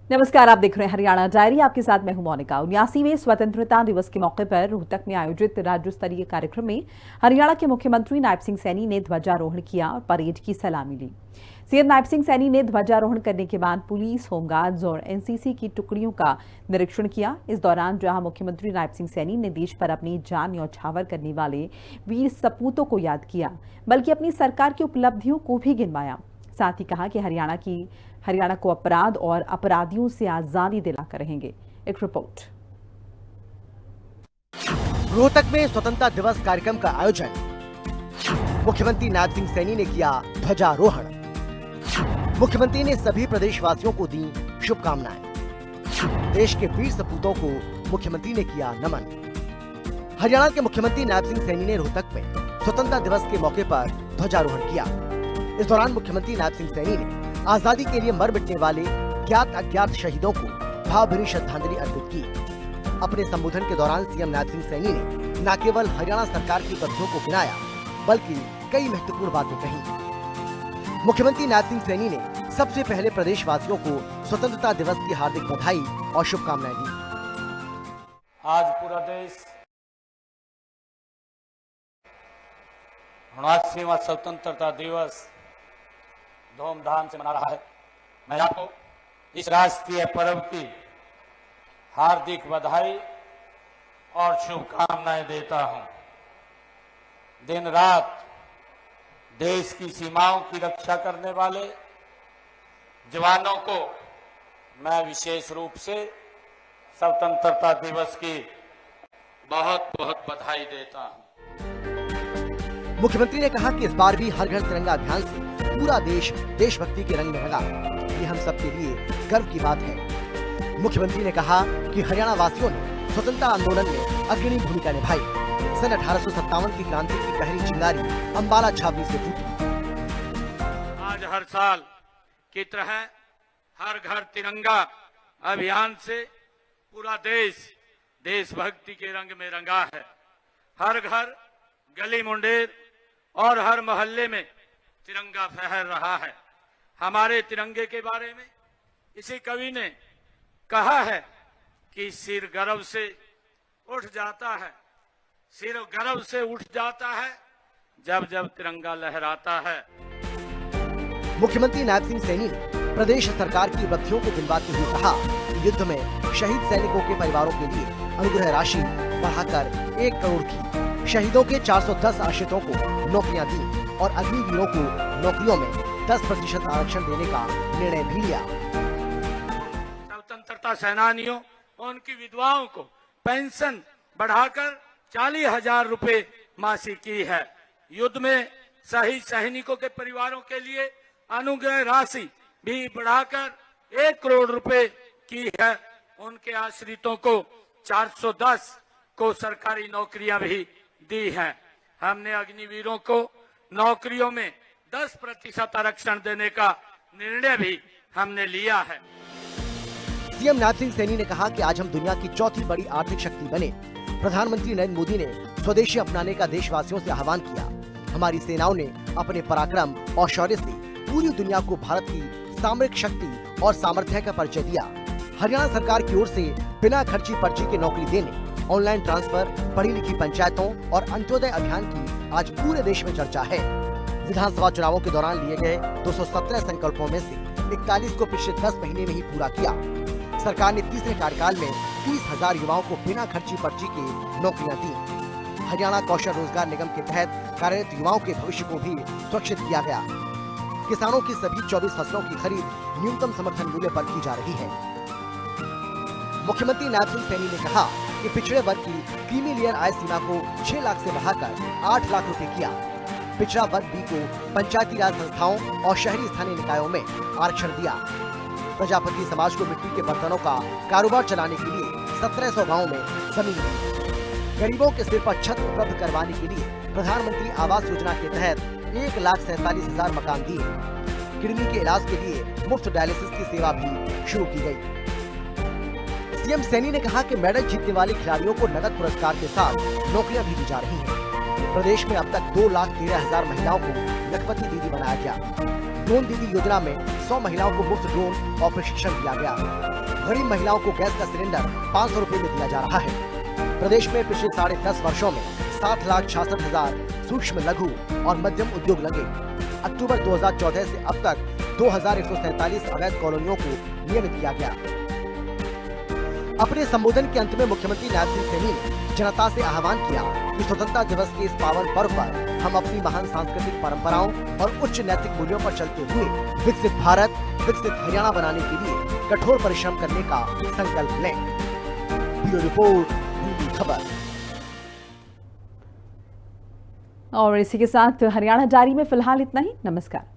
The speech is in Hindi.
नमस्कार, आप देख रहे हैं हरियाणा डायरी। आपके साथ मैं हूं मोनिका। 79वें स्वतंत्रता दिवस के मौके पर रोहतक में आयोजित राज्य स्तरीय कार्यक्रम में हरियाणा के मुख्यमंत्री नायब सिंह सैनी ने ध्वजारोहण किया और परेड की सलामी ली। सीएम नायब सिंह सैनी ने ध्वजारोहण करने के बाद पुलिस, होमगार्ड्स और एनसीसी की टुकड़ियों का निरीक्षण किया। इस दौरान जहां मुख्यमंत्री नायब सिंह सैनी ने देश पर अपनी जान न्यौछावर करने वाले वीर सपूतों को याद किया, बल्कि अपनी सरकार की उपलब्धियों को भी गिनवाया। साथ ही कहा कि हरियाणा को अपराध और अपराधियों से आजादी दिलाकर रहेंगे। एक रिपोर्ट। रोहतक में स्वतंत्रता दिवस कार्यक्रम का आयोजन। मुख्यमंत्री नायब सिंह सैनी ने किया ध्वजारोहण। मुख्यमंत्री ने सभी प्रदेशवासियों को दी शुभकामनाएं। देश के वीर सपूतों को मुख्यमंत्री ने किया नमन। हरियाणा के मुख्यमंत्री नायब सिंह सैनी ने रोहतक में स्वतंत्रता दिवस के मौके पर ध्वजारोहण किया। इस दौरान मुख्यमंत्री नायब सिंह सैनी ने आजादी के लिए मर मिटने वाले ज्ञात अज्ञात शहीदों को भावभीनी श्रद्धांजलि अर्पित की। अपने संबोधन के दौरान सीएम नायब सिंह सैनी ने न केवल हरियाणा सरकार की उपलब्धियों को गिनाया, बल्कि कई महत्वपूर्ण बातें कही। मुख्यमंत्री नायब सिंह सैनी ने सबसे पहले प्रदेशवासियों को स्वतंत्रता दिवस की हार्दिक बधाई और शुभकामनाएं दी। आज पूरा देश 79वां स्वतंत्रता दिवस धूमधाम से मना रहा है। मैं आपको इस राष्ट्रीय पर्व की हार्दिक बधाई और शुभकामनाएं देता हूं। दिन रात देश की सीमाओं की रक्षा करने वाले जवानों को मैं विशेष रूप से स्वतंत्रता दिवस की बहुत बहुत बधाई देता हूं। मुख्यमंत्री ने कहा कि इस बार भी हर घर तिरंगा अभियान से पूरा देश देशभक्ति के रंग में रंगा। ये हम सबके लिए गर्व की बात है। मुख्यमंत्री ने कहा कि हरियाणा वासियों ने स्वतंत्रता आंदोलन में अग्रणी भूमिका निभाई। सन 1857 की क्रांति की पहली चिंगारी अंबाला छावनी से फूटी। आज हर साल की तरह हर घर तिरंगा अभियान से पूरा देश देशभक्ति के रंग में रंगा है। हर घर, गली मुंडेर और हर मोहल्ले में तिरंगा फहर रहा है। हमारे तिरंगे के बारे में इसी कवि ने कहा है कि सिर गर्व से उठ जाता है, सिर गर्व से उठ जाता है जब जब तिरंगा लहराता है। मुख्यमंत्री नायब सिंह सैनी ने प्रदेश सरकार की उपलब्धियों को गिनवाते हुए कहा कि युद्ध में शहीद सैनिकों के परिवारों के लिए अनुग्रह राशि बढ़ाकर 1 करोड़ की, शहीदों के 410 आश्रितों को नौकरियां दी और अग्निवीरों को नौकरियों में 10% आरक्षण देने का निर्णय भी लिया। स्वतंत्रता सेनानियों और उनकी विधवाओं को पेंशन बढ़ाकर 40,000 रुपए मासिक की है। युद्ध में शहीद सैनिकों के परिवारों के लिए अनुग्रह राशि भी बढ़ाकर 1 करोड़ रुपए की है। उनके आश्रितों को 410 को सरकारी नौकरियां भी दी हैं। हमने अग्निवीरों को नौकरियों में 10% आरक्षण देने का निर्णय भी हमने लिया है। सीएम नायब सिंह सैनी ने कहा कि आज हम दुनिया की चौथी बड़ी आर्थिक शक्ति बने। प्रधानमंत्री नरेंद्र मोदी ने स्वदेशी अपनाने का देशवासियों से आह्वान किया। हमारी सेनाओं ने अपने पराक्रम और शौर्य से पूरी दुनिया को भारत की सामरिक शक्ति और सामर्थ्य का परिचय दिया। हरियाणा सरकार की ओर से बिना खर्ची पर्ची के नौकरी देने, ऑनलाइन ट्रांसफर, पढ़ी लिखी पंचायतों और अंत्योदय अभियान की आज पूरे देश में चर्चा है। विधानसभा चुनावों के दौरान लिए गए 217 संकल्पों में से 41 को पिछले 10 महीने में ही पूरा किया। सरकार ने तीसरे कार्यकाल में 30,000 युवाओं को बिना खर्ची पर्ची के नौकरियां दी। हरियाणा कौशल रोजगार निगम के तहत कार्यरत युवाओं के भविष्य को भी सुरक्षित किया गया। किसानों की सभी 24 फसलों की खरीद न्यूनतम समर्थन मूल्य पर की जा रही है। मुख्यमंत्री नायब सिंह सैनी ने कहा कि पिछड़े वर्ग की क्रीमी लेयर आय सीमा को 6 लाख से बढ़ाकर 8 लाख रुपए किया। पिछड़ा वर्ग बी को पंचायती राज संस्थाओं और शहरी स्थानीय निकायों में आरक्षण दिया। प्रजापति समाज को मिट्टी के बर्तनों का कारोबार चलाने के लिए 1700 गाँव में जमीन दी। गरीबों के सिर पर छत उपलब्ध करवाने के लिए प्रधानमंत्री आवास योजना के तहत 1,47,000 मकान दिए। किडनी के इलाज के लिए मुफ्त डायलिसिस की सेवा भी शुरू की गई। सीएम सैनी ने कहा कि मेडल जीतने वाले खिलाड़ियों को नगद पुरस्कार के साथ नौकरियां भी दी जा रही हैं। प्रदेश में अब तक 2,13,000 महिलाओं को लखपति दीदी बनाया गया। ड्रोन दीदी योजना में 100 महिलाओं को मुफ्त ड्रोन और प्रशिक्षण दिया गया। गरीब महिलाओं को गैस का सिलेंडर 500 रुपए में दिया जा रहा है। प्रदेश में पिछले 10.5 वर्षों में 7,66,000 सूक्ष्म लघु और मध्यम उद्योग लगे। अक्टूबर 2014 से अब तक 2,147 अवैध कॉलोनियों को नियमित किया गया। अपने संबोधन के अंत में मुख्यमंत्री नायब सिंह सैनी ने जनता से आह्वान किया कि स्वतंत्रता दिवस के इस पावन पर्व पर हम अपनी महान सांस्कृतिक परंपराओं और उच्च नैतिक मूल्यों पर चलते हुए विकसित भारत, विकसित हरियाणा बनाने के लिए कठोर परिश्रम करने का संकल्प लें। ब्यूरो रिपोर्ट, हिंदी खबर। और इसी के साथ हरियाणा डायरी में फिलहाल इतना ही। नमस्कार।